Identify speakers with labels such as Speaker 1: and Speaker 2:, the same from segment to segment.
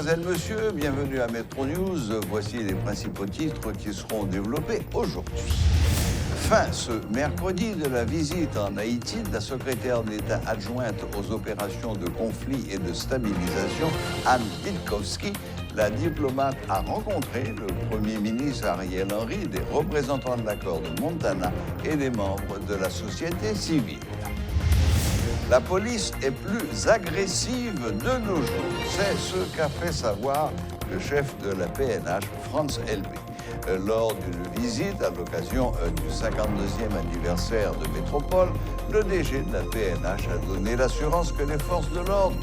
Speaker 1: Mesdemoiselles, Messieurs, bienvenue à Metro News. Voici les principaux titres qui seront développés aujourd'hui. Fin ce mercredi de la visite en Haïti de la secrétaire d'État adjointe aux opérations de conflit et de stabilisation, Anne Wittkowski. La diplomate a rencontré le Premier ministre Ariel Henry, des représentants de l'accord de Montana et des membres de la société civile. La police est plus agressive de nos jours. C'est ce qu'a fait savoir le chef de la PNH, Franz Elbé. Lors d'une visite à l'occasion du 52e anniversaire de Métropole, le DG de la PNH a donné l'assurance que les forces de l'ordre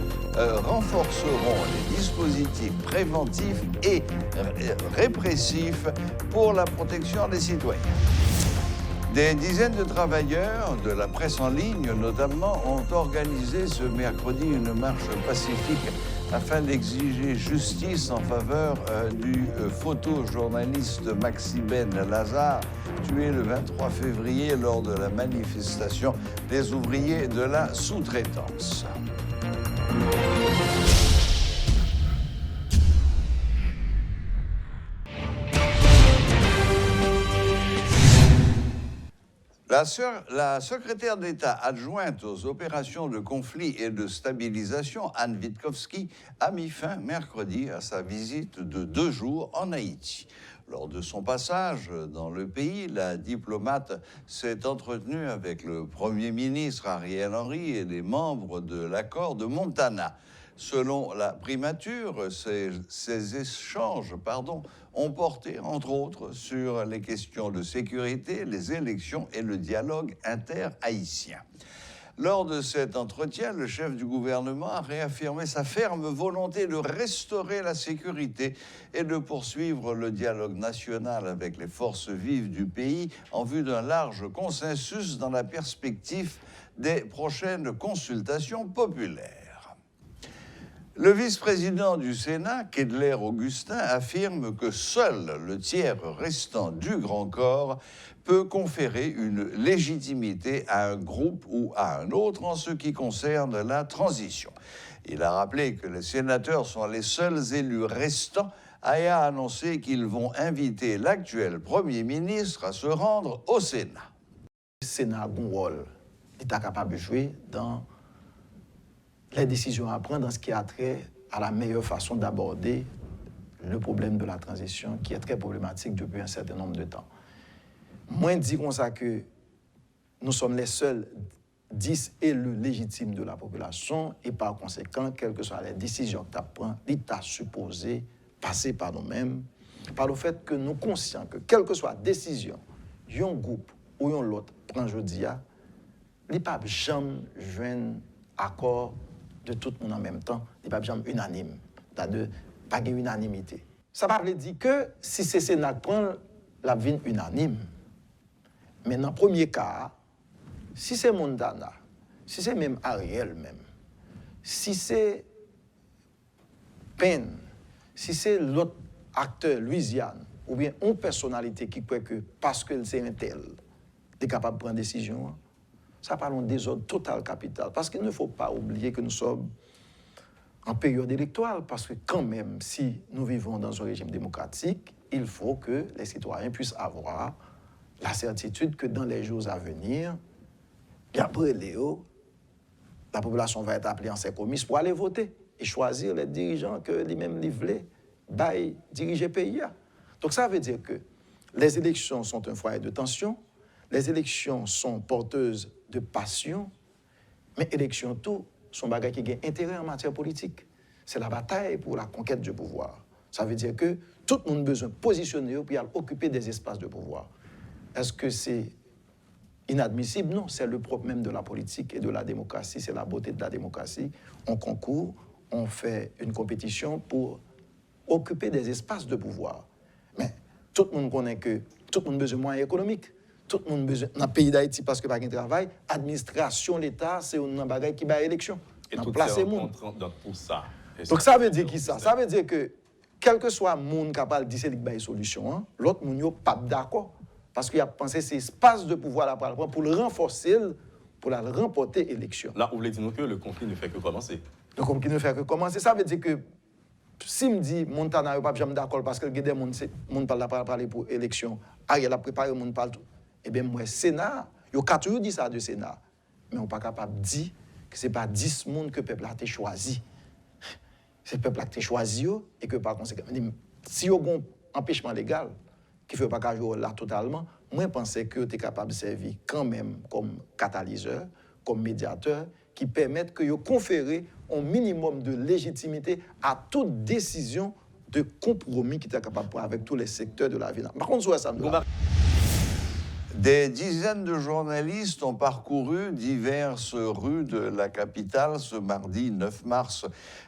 Speaker 1: renforceront les dispositifs préventifs et répressifs pour la protection des citoyens. Des dizaines de travailleurs de la presse en ligne, notamment, ont organisé ce mercredi une marche pacifique afin d'exiger justice en faveur du photojournaliste Maxime Lazare, tué le 23 février lors de la manifestation des ouvriers de la sous-traitance. La secrétaire d'État adjointe aux opérations de conflit et de stabilisation, Anne Wittkowski, a mis fin mercredi à sa visite de 2 jours en Haïti. Lors de son passage dans le pays, la diplomate s'est entretenue avec le Premier ministre Ariel Henry et les membres de l'accord de Montana. Selon la primature, ces échanges ont porté, entre autres, sur les questions de sécurité, les élections et le dialogue inter-haïtien. Lors de cet entretien, le chef du gouvernement a réaffirmé sa ferme volonté de restaurer la sécurité et de poursuivre le dialogue national avec les forces vives du pays en vue d'un large consensus dans la perspective des prochaines consultations populaires. Le vice-président du Sénat, Kedler Augustin, affirme que seul le tiers restant du Grand Corps peut conférer une légitimité à un groupe ou à un autre en ce qui concerne la transition. Il a rappelé que les sénateurs sont les seuls élus restants et a annoncé qu'ils vont inviter l'actuel Premier ministre à se rendre au Sénat.
Speaker 2: Le Sénat a un rôle qu'il est capable de jouer dans les décisions à prendre dans ce qui a trait à la meilleure façon d'aborder le problème de la transition qui est très problématique depuis un certain nombre de temps. Moi, je dis comme ça que nous sommes les seuls 10 élus légitimes de la population et par conséquent, quelles que soient les décisions que tu prends, l'État supposé passer par nous-mêmes, par le fait que nous sommes conscients que quelle que soit la décision, un groupe ou un autre prend aujourd'hui, il n'y a pas jamais un accord de tout le monde en même temps, il n'y a pas jamais unanime, c'est-à-dire pas d'unanimité. Ça ne veut pas dire que si c'est Sénat qui prend la vie unanime, mais dans le premier cas, si c'est Montana, si c'est même Ariel même, si c'est Penn, si c'est l'autre acteur, Louisiane, ou bien une personnalité qui croit que parce que c'est un tel, il est capable de prendre une décision, ça parle d'un désordre total capital. Parce qu'il ne faut pas oublier que nous sommes en période électorale, parce que quand même, si nous vivons dans un régime démocratique, il faut que les citoyens puissent avoir la certitude que dans les jours à venir, et après Léo, la population va être appelée en ses comices pour aller voter et choisir les dirigeants que lui-même veulent diriger le pays. Donc ça veut dire que les élections sont un foyer de tension, les élections sont porteuses de passion, mais élections tout sont bagages qui ont intérêt en matière politique. C'est la bataille pour la conquête du pouvoir. Ça veut dire que tout le monde a besoin de positionner pour occuper des espaces de pouvoir. Est-ce que c'est inadmissible? Non, c'est le propre même de la politique et de la démocratie, c'est la beauté de la démocratie. On concourt, on fait une compétition pour occuper des espaces de pouvoir. Mais tout le monde connaît que tout le monde a besoin de moyens économiques. Tout le monde a besoin, dans le pays d'Haïti, parce que pas de travail, administration, l'État, c'est un bagage qui va à l'élection.
Speaker 3: Et tout ça pour ça.
Speaker 2: Donc ça veut dire qui ça? Ça veut dire que, quel que soit le monde capable de dire qu'il y a une solution, l'autre monde n'est pas d'accord. Parce qu'il a pensé ces espaces de pouvoir là pour le renforcer, pour la remporter l'élection.
Speaker 3: Là, vous voulez dire que le conflit ne fait que commencer.
Speaker 2: Le conflit ne fait que commencer. Ça veut dire que si me dit Montana yo pas jamais d'accord parce que il y a des monde parler pour élection, Ariel a préparé monde parle tout. Eh bien moi Sénat, yo ka toujours dit ça de Sénat, mais on pas capable dire que c'est pas 10 monde que peuple a été choisi. C'est peuple a été choisi et que par conséquent si yo gon empêchement légal qui fait pas jouer là totalement, moi je pensais que tu es capable de servir quand même comme catalyseur, comme médiateur qui permettent que yo conférer un minimum de légitimité à toute décision de compromis qui est capable de prendre avec tous les secteurs de la vie. Par contre, ça me doit.
Speaker 1: Des dizaines de journalistes ont parcouru diverses rues de la capitale ce mardi 9 mars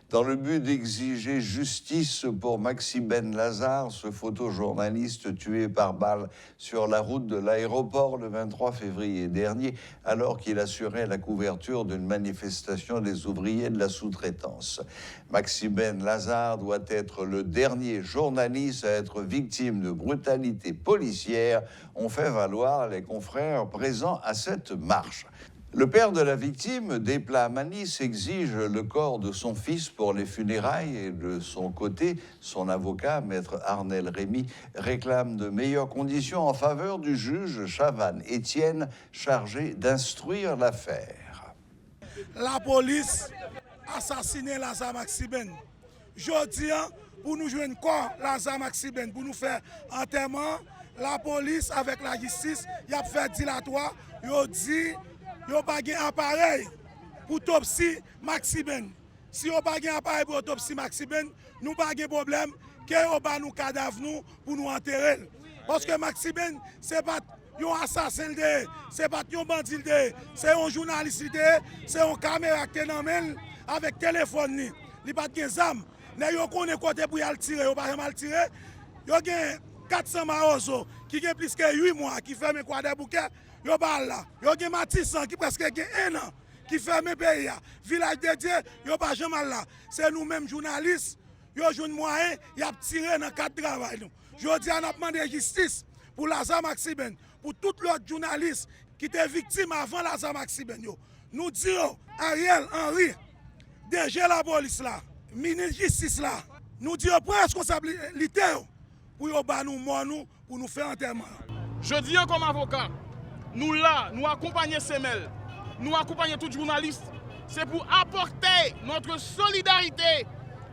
Speaker 1: dans le but d'exiger justice pour Maxime Ben Lazare, ce photojournaliste tué par balle sur la route de l'aéroport le 23 février dernier, alors qu'il assurait la couverture d'une manifestation des ouvriers de la sous-traitance. Maxime Ben Lazare doit être le dernier journaliste à être victime de brutalité policière, ont fait valoir les confrères présents à cette marche. Le père de la victime, Desplat Manis, exige le corps de son fils pour les funérailles et de son côté, son avocat, maître Arnel Rémy, réclame de meilleures conditions en faveur du juge Chavannes Étienne, chargé d'instruire l'affaire.
Speaker 4: La police a assassiné Lazare Maxime. Jodi, pour nous jouer corps Lazare Maxime, pour nous faire enterrement, la police avec la justice, il a fait dilatoire, il a dit yo pas gen appareil pour autopsie Maxime. Si yo pas gen appareil pour autopsie Maxime, nous pas gen problème que yo ba nous cadavre nous pour nous enterrer. Parce que Maxime c'est pas un assassin de, c'est pas un bandit de, c'est un journaliste de, c'est un caméra qui dans main avec téléphone ni. Li pas gen zam. Né yo connaît côté pour y aller tirer, yo pas mal tirer. Yo gen 400 marozo qui gen plus que 8 mois qui ferme quoi des bouquets. Yo bal là, yo gen Matissan qui presque gen 1 an qui ferme pays ya. Village de Dieu, yo pas jamais là. C'est nous mêmes journalistes, yo joine moyen, y a tiré dans cadre de travail nous. Jodi on a demandé justice pour Lazare Maxime, pour tout l'autre journaliste qui était victime avant Lazare Maxime yo. Nous disons Ariel Henry, DG la police là, ministre justice là, nous disons prendre responsabilité pour yo ba nous mort nous pour nous faire enterrement.
Speaker 5: Je dis comme avocat, nous là, nous accompagner Semel, nous accompagner tous les journalistes, c'est pour apporter notre solidarité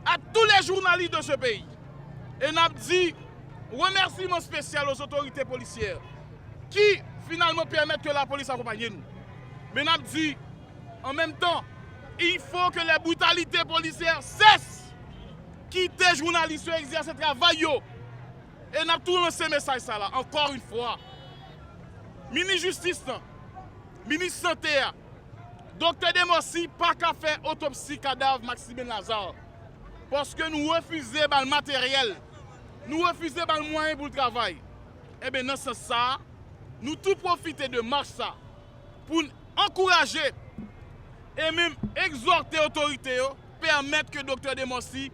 Speaker 5: à tous les journalistes de ce pays. Et nous avons dit remerciement spécial aux autorités policières qui finalement permettent que la police accompagne nous. Mais nous avons dit en même temps, il faut que les brutalités policières cessent. Quitter les journalistes exercer ce travail. Et nous avons tout lancé ce message là, encore une fois. Ministre Justice, ministre Santé, docteur Demossi, pas qu'à faire autopsie cadavre Maxime Lazare. Parce que nous refusons le matériel, nous refusons le moyen pour le travail. Et bien dans ce sens, nous tout profiter de marche ça pour encourager et même exhorter l'autorité, permettre que docteur Demossi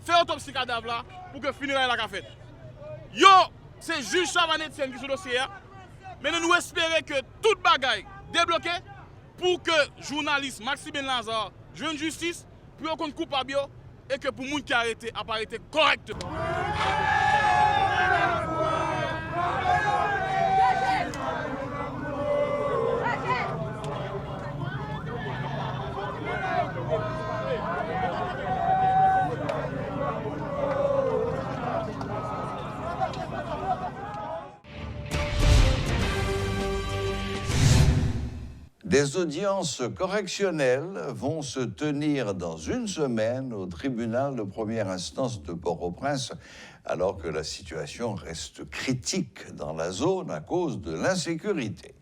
Speaker 5: fait autopsie cadavre là pour que funérailles la faite. Yo, c'est juge Chavannes Étienne qui est sur le dossier. Mais nous espérons que toute bagaille débloquée pour que journaliste Maxime Lazare joue justice, puis on compte coupable et que pour les gens qui arrêté apparaît correctement.
Speaker 1: Des audiences correctionnelles vont se tenir dans une semaine au tribunal de première instance de Port-au-Prince, alors que la situation reste critique dans la zone à cause de l'insécurité.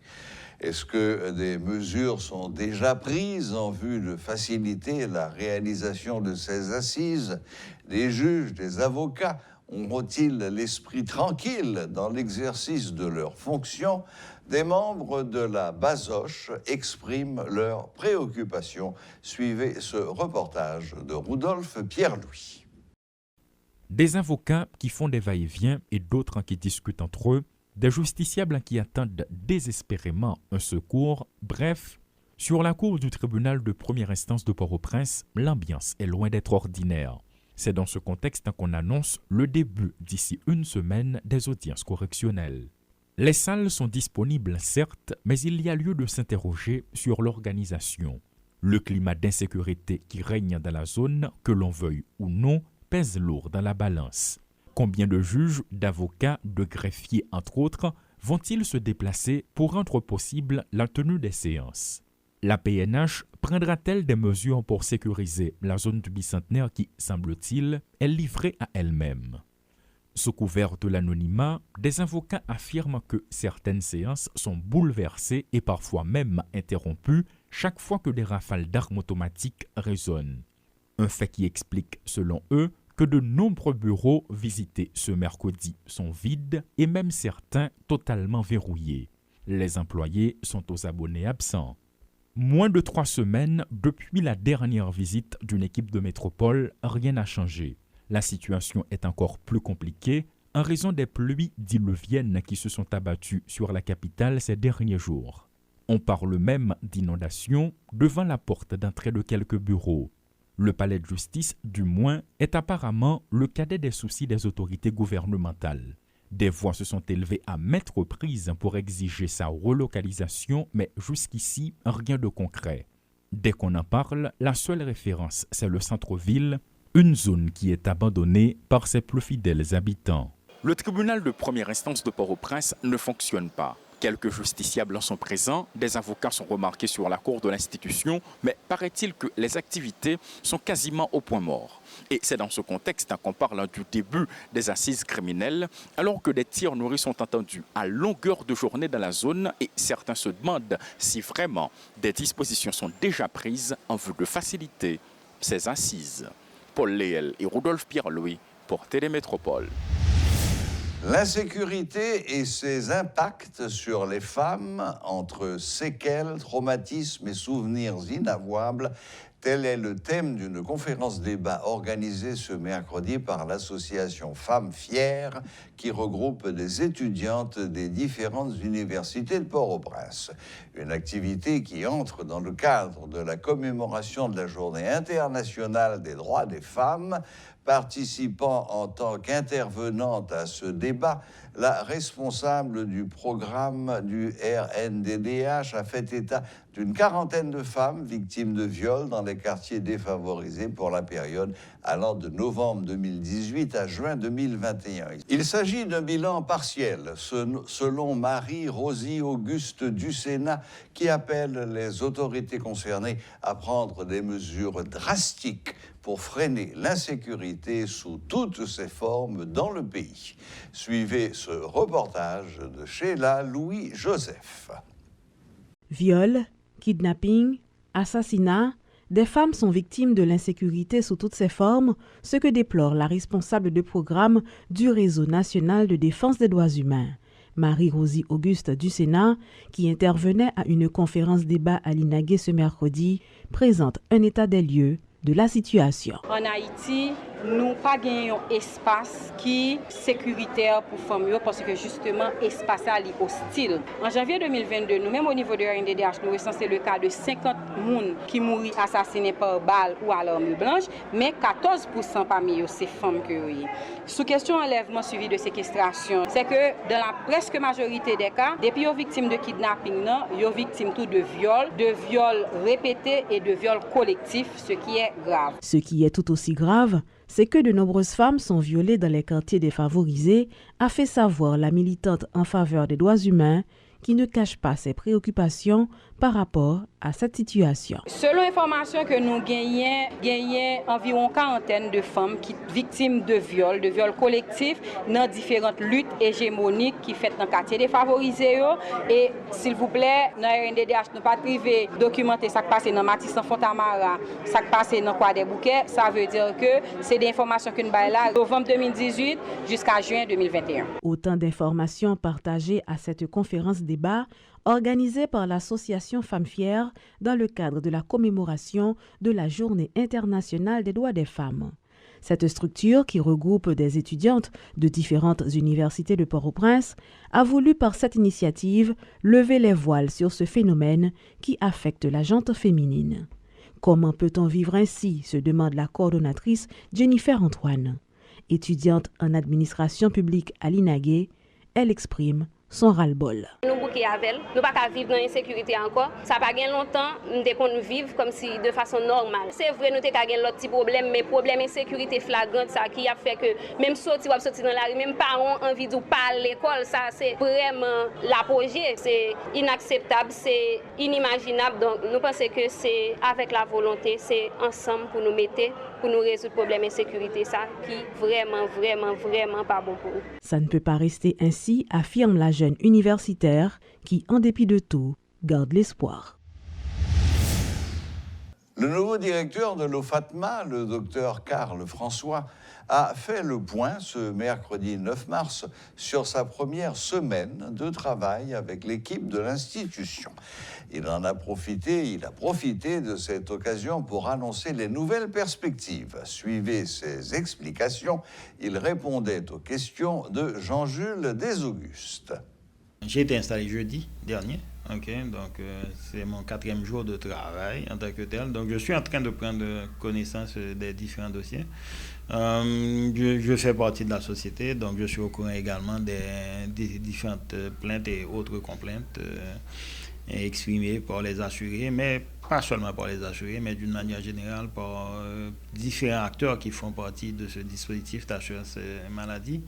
Speaker 1: Est-ce que des mesures sont déjà prises en vue de faciliter la réalisation de ces assises? Des juges, des avocats auront-ils l'esprit tranquille dans l'exercice de leurs fonctions? Des membres de la Basoche expriment leurs préoccupations. Suivez ce reportage de Rudolph Pierre-Louis.
Speaker 6: Des avocats qui font des va-et-vient et d'autres qui discutent entre eux, des justiciables qui attendent désespérément un secours. Bref, sur la cour du tribunal de première instance de Port-au-Prince, l'ambiance est loin d'être ordinaire. C'est dans ce contexte qu'on annonce le début d'ici une semaine des audiences correctionnelles. Les salles sont disponibles certes, mais il y a lieu de s'interroger sur l'organisation. Le climat d'insécurité qui règne dans la zone, que l'on veuille ou non, pèse lourd dans la balance. Combien de juges, d'avocats, de greffiers, entre autres, vont-ils se déplacer pour rendre possible la tenue des séances? La PNH prendra-t-elle des mesures pour sécuriser la zone du bicentenaire qui, semble-t-il, est livrée à elle-même? Sous couvert de l'anonymat, des avocats affirment que certaines séances sont bouleversées et parfois même interrompues chaque fois que des rafales d'armes automatiques résonnent. Un fait qui explique, selon eux, que de nombreux bureaux visités ce mercredi sont vides et même certains totalement verrouillés. Les employés sont aux abonnés absents. Moins de 3 semaines depuis la dernière visite d'une équipe de métropole, rien n'a changé. La situation est encore plus compliquée en raison des pluies diluviennes qui se sont abattues sur la capitale ces derniers jours. On parle même d'inondations devant la porte d'entrée de quelques bureaux. Le palais de justice, du moins, est apparemment le cadet des soucis des autorités gouvernementales. Des voix se sont élevées à maintes reprises pour exiger sa relocalisation, mais jusqu'ici, rien de concret. Dès qu'on en parle, la seule référence, c'est le centre-ville, une zone qui est abandonnée par ses plus fidèles habitants. Le tribunal de première instance de Port-au-Prince ne fonctionne pas. Quelques justiciables en sont présents, des avocats sont remarqués sur la cour de l'institution, mais paraît-il que les activités sont quasiment au point mort. Et c'est dans ce contexte qu'on parle du début des assises criminelles, alors que des tirs nourris sont entendus à longueur de journée dans la zone et certains se demandent si vraiment des dispositions sont déjà prises en vue de faciliter ces assises. Paul Léel et Rodolphe Pierre-Louis pour Télémétropole.
Speaker 1: L'insécurité et ses impacts sur les femmes, entre séquelles, traumatismes et souvenirs inavouables, tel est le thème d'une conférence-débat organisée ce mercredi par l'association Femmes Fières, qui regroupe des étudiantes des différentes universités de Port-au-Prince. Une activité qui entre dans le cadre de la commémoration de la Journée internationale des droits des femmes. Participant en tant qu'intervenante à ce débat, la responsable du programme du RNDDH a fait état d'une quarantaine de femmes victimes de viols dans les quartiers défavorisés pour la période allant de novembre 2018 à juin 2021. Il s'agit d'un bilan partiel, selon Marie-Rosie Auguste du Sénat, qui appelle les autorités concernées à prendre des mesures drastiques pour freiner l'insécurité sous toutes ses formes dans le pays. Suivez ce reportage de Sheila Louis-Joseph.
Speaker 7: Viol, kidnapping, assassinat, des femmes sont victimes de l'insécurité sous toutes ses formes, ce que déplore la responsable de programme du Réseau national de défense des droits humains. Marie-Rosie Auguste du Sénat, qui intervenait à une conférence débat à l'INAGé ce mercredi, présente un état des lieux de la situation.
Speaker 8: En Haïti, nous pas gagnons espace qui sécuritaire pour femmes parce que justement espace est hostile. En janvier 2022, nous même au niveau de RNDDH, nous recensons le cas de 50 personnes qui mourent assassinés par balle ou à l'arme blanche, mais 14% parmi eux c'est femmes que oui. Sous question enlèvement suivi de séquestration, c'est que dans la presque majorité des cas, depuis aux victimes de kidnapping, ils sont victimes tout de viols répétés et de viols collectifs, ce qui est grave.
Speaker 7: Ce qui est tout aussi grave, c'est que de nombreuses femmes sont violées dans les quartiers défavorisés, a fait savoir la militante en faveur des droits humains qui ne cache pas ses préoccupations par rapport à cette situation.
Speaker 8: Selon l'information que nous gagnons environ quarantaine de femmes qui victimes de viols collectifs dans différentes luttes hégémoniques qui faites dans le quartier défavorisé. Et s'il vous plaît, dans RNDDH, nous pas privé documenter ça qui passe dans Matissan Fontamara, ça qui passe dans Croix des Bouquets. Ça veut dire que c'est des informations que nous avons là novembre 2018 jusqu'à juin 2021.
Speaker 7: Autant d'informations partagées à cette conférence débat organisée par l'association Femmes Fières dans le cadre de la commémoration de la Journée internationale des droits des femmes. Cette structure, qui regroupe des étudiantes de différentes universités de Port-au-Prince, a voulu par cette initiative lever les voiles sur ce phénomène qui affecte la gente féminine. Comment peut-on vivre ainsi, se demande la coordonnatrice Jennifer Antoine. Étudiante en administration publique à l'INAGE, elle exprime son ras-le-bol.
Speaker 9: Nous bouquons avec, nous pas vivre dans l'insécurité encore. Ça pas gain longtemps, nous devons vivre comme si de façon normale. C'est vrai nous t'ai gain l'autre petit problème, mais problème insécurité flagrante ça qui a fait que même sortir dans la rue, même parents envie de pas à l'école, ça c'est vraiment l'apogée, c'est inacceptable, c'est inimaginable. Donc nous pensons que c'est avec la volonté, c'est ensemble pour nous mettre pour nous résoudre le problème insécurité ça qui vraiment pas bon pour nous.
Speaker 7: Ça ne peut pas rester ainsi, affirme la jeune universitaire qui, en dépit de tout, garde l'espoir.
Speaker 1: Le nouveau directeur de l'OFATMA, le docteur Karl François, a fait le point ce mercredi 9 mars sur sa première semaine de travail avec l'équipe de l'institution. Il a profité de cette occasion pour annoncer les nouvelles perspectives. Suivez ses explications. Il répondait aux questions de Jean-Jules Desaugustes.
Speaker 10: J'ai été installé jeudi dernier, donc c'est mon 4e jour de travail en tant que tel. Donc je suis en train de prendre connaissance des différents dossiers. Je fais partie de la société, donc je suis au courant également des différentes plaintes et autres complaintes exprimées par les assurés, mais pas seulement par les assurés, mais d'une manière générale par différents acteurs qui font partie de ce dispositif d'assurance maladie.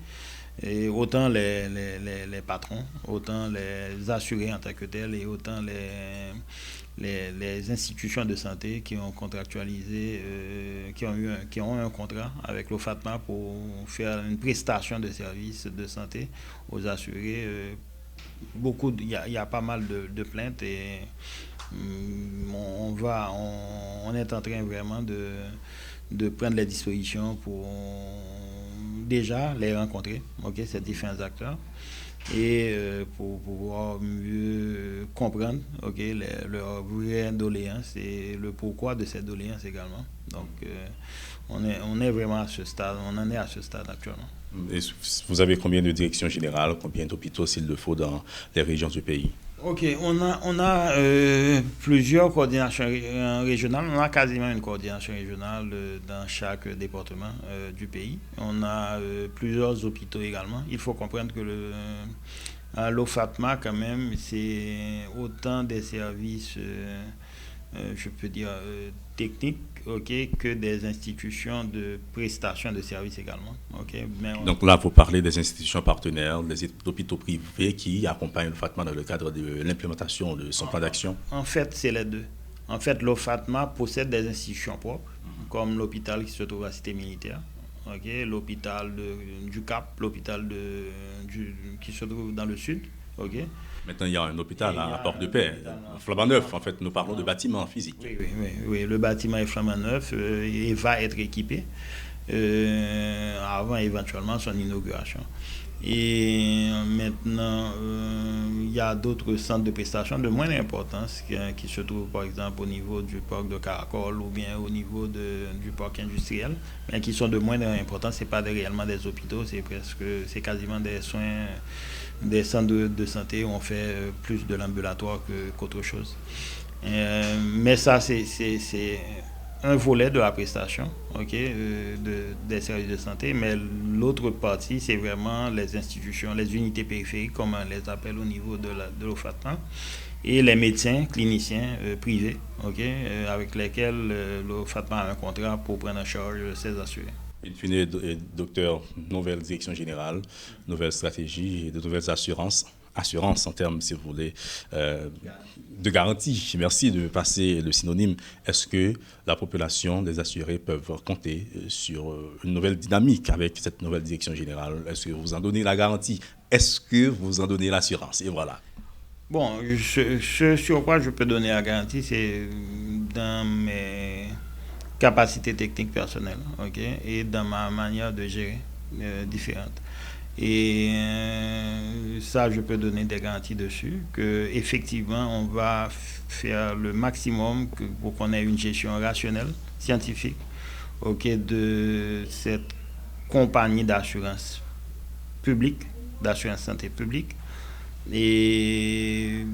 Speaker 10: Et autant les patrons, autant les assurés en tant que tels et autant les institutions de santé qui ont contractualisé, qui ont un contrat avec l'OFATMA pour faire une prestation de services de santé aux assurés. Il y a pas mal de plaintes et on est en train vraiment de prendre les dispositions pour déjà les rencontrer, ces différents acteurs, et pour pouvoir mieux comprendre leur vraie doléance et le pourquoi de cette doléance également. Donc on est vraiment à ce stade, on en est à ce stade actuellement.
Speaker 3: Et vous avez combien de directions générales, combien d'hôpitaux s'il le faut dans les régions du pays?
Speaker 10: Ok, on a plusieurs coordinations régionales. On a quasiment une coordination régionale dans chaque département du pays. On a plusieurs hôpitaux également. Il faut comprendre que l'OFATMA, quand même, c'est autant des services, je peux dire, techniques, que des institutions de prestation de services également.
Speaker 3: Donc là, vous parlez des institutions partenaires, des hôpitaux privés qui accompagnent l'OFATMA dans le cadre de l'implémentation de son plan d'action?
Speaker 10: En fait, c'est les deux. En fait, l'OFATMA possède des institutions propres, comme l'hôpital qui se trouve à Cité Militaire, l'hôpital du Cap, l'hôpital qui se trouve dans le sud.
Speaker 3: Maintenant, il y a un hôpital à Port-de-Paix, flambant neuf. En fait, nous parlons de bâtiments physiques.
Speaker 10: Oui, le bâtiment est flambant neuf et va être équipé avant éventuellement son inauguration. Et maintenant, il y a d'autres centres de prestation de moindre importance qui se trouvent par exemple au niveau du parc de Caracol ou bien au niveau du parc industriel, mais qui sont de moindre importance. Ce n'est pas réellement des hôpitaux, c'est quasiment des soins, des centres de santé où on fait plus de l'ambulatoire qu'autre chose. Mais ça, c'est un volet de la prestation des services de santé, mais l'autre partie, c'est vraiment les institutions, les unités périphériques, comme on les appelle au niveau de l'OFATMA, et les médecins, cliniciens privés, avec lesquels l'OFATMA a un contrat pour prendre en charge ses assurés.
Speaker 3: In fine, docteur, nouvelle direction générale, nouvelle stratégie et de nouvelles assurances en termes, si vous voulez, de garantie. Merci de passer le synonyme. Est-ce que la population des assurés peuvent compter sur une nouvelle dynamique avec cette nouvelle direction générale? Est-ce que vous en donnez la garantie? Est-ce que vous en donnez l'assurance? Et voilà.
Speaker 10: Bon, ce sur quoi je peux donner la garantie, c'est dans mes capacités techniques personnelles, et dans ma manière de gérer différente. Et ça, je peux donner des garanties dessus, qu'effectivement, on va faire le maximum pour qu'on ait une gestion rationnelle, scientifique, de cette compagnie d'assurance publique, d'assurance santé publique. Et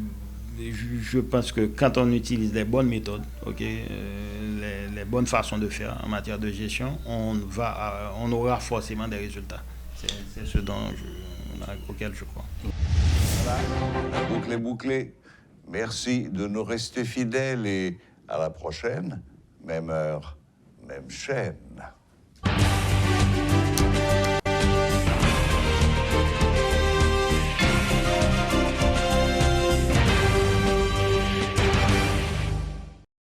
Speaker 10: je pense que quand on utilise les bonnes méthodes, les bonnes façons de faire en matière de gestion, on aura forcément des résultats. C'est ce auquel je crois.
Speaker 1: Voilà, la boucle est bouclée. Merci de nous rester fidèles et à la prochaine, même heure, même chaîne.